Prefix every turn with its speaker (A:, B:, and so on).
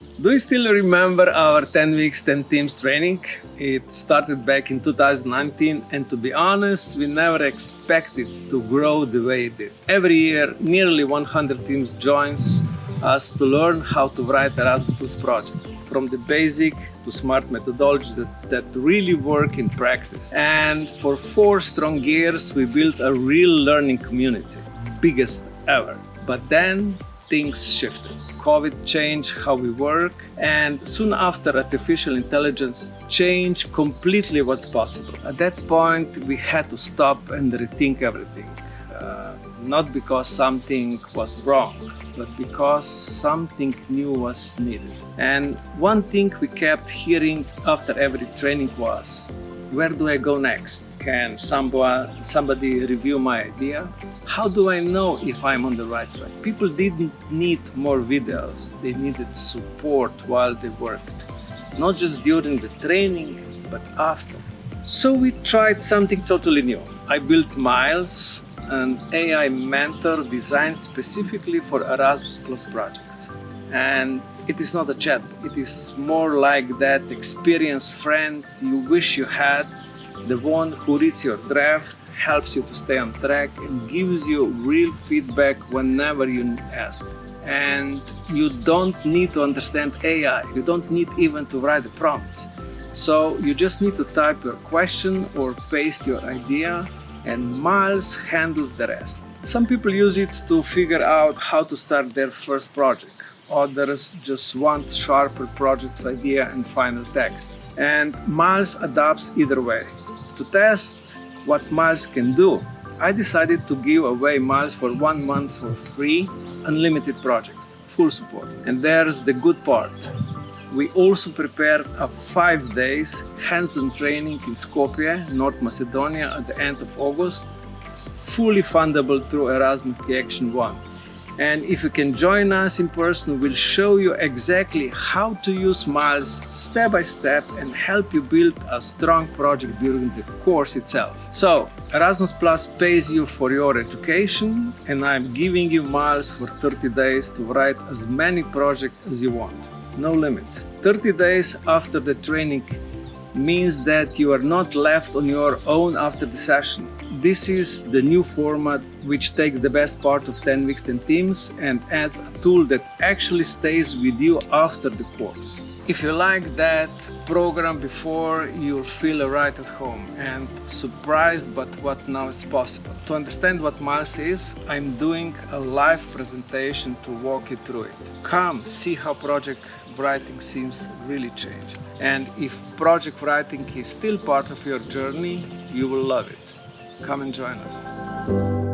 A: Do you still remember our 10 weeks, 10 teams training? It started back in 2019, and to be honest, we never expected to grow the way it did. Every year, nearly 100 teams joins us to learn how to write Erasmus project, from the basic to smart methodologies that really work in practice. And for 4 strong years, we built a real learning community, biggest ever. But then things shifted. COVID changed how we work, and soon after, artificial intelligence changed completely what's possible. At that point, we had to stop and rethink everything. Not because something was wrong, but because something new was needed. And one thing we kept hearing after every training was, where do I go next? Can somebody review my idea? How do I know if I'm on the right track? People didn't need more videos, they needed support while they worked. Not just during the training, but after. So we tried something totally new. I built Miles, an AI mentor designed specifically for Erasmus Plus projects. And it is not a chatbot. It is more like that experienced friend you wish you had, the one who reads your draft, helps you to stay on track, and gives you real feedback whenever you ask. And you don't need to understand AI. You don't need even to write the prompts. So you just need to type your question or paste your idea, and Miles handles the rest. Some people use it to figure out how to start their first project. Others just want sharper project's idea and final text. And Miles adapts either way. To test what Miles can do, I decided to give away Miles for 1 month for free, unlimited projects, full support. And there's the good part. We also prepared a 5 days hands-on training in Skopje, North Macedonia at the end of August, fully fundable through Erasmus KA1. And if you can join us in person, we'll show you exactly how to use Miles step by step and help you build a strong project during the course itself. So, Erasmus Plus pays you for your education, and I'm giving you Miles for 30 days to write as many projects as you want. No limits. 30 days after the training means that you are not left on your own after the session. This is the new format which takes the best part of 10 weeks, 10 teams and adds a tool that actually stays with you after the course. If you like that program before, you'll feel right at home and surprised by what now is possible. To understand what Miles is, I'm doing a live presentation to walk you through it. Come see how project writing seems really changed. And if project writing is still part of your journey, you will love it. Come and join us.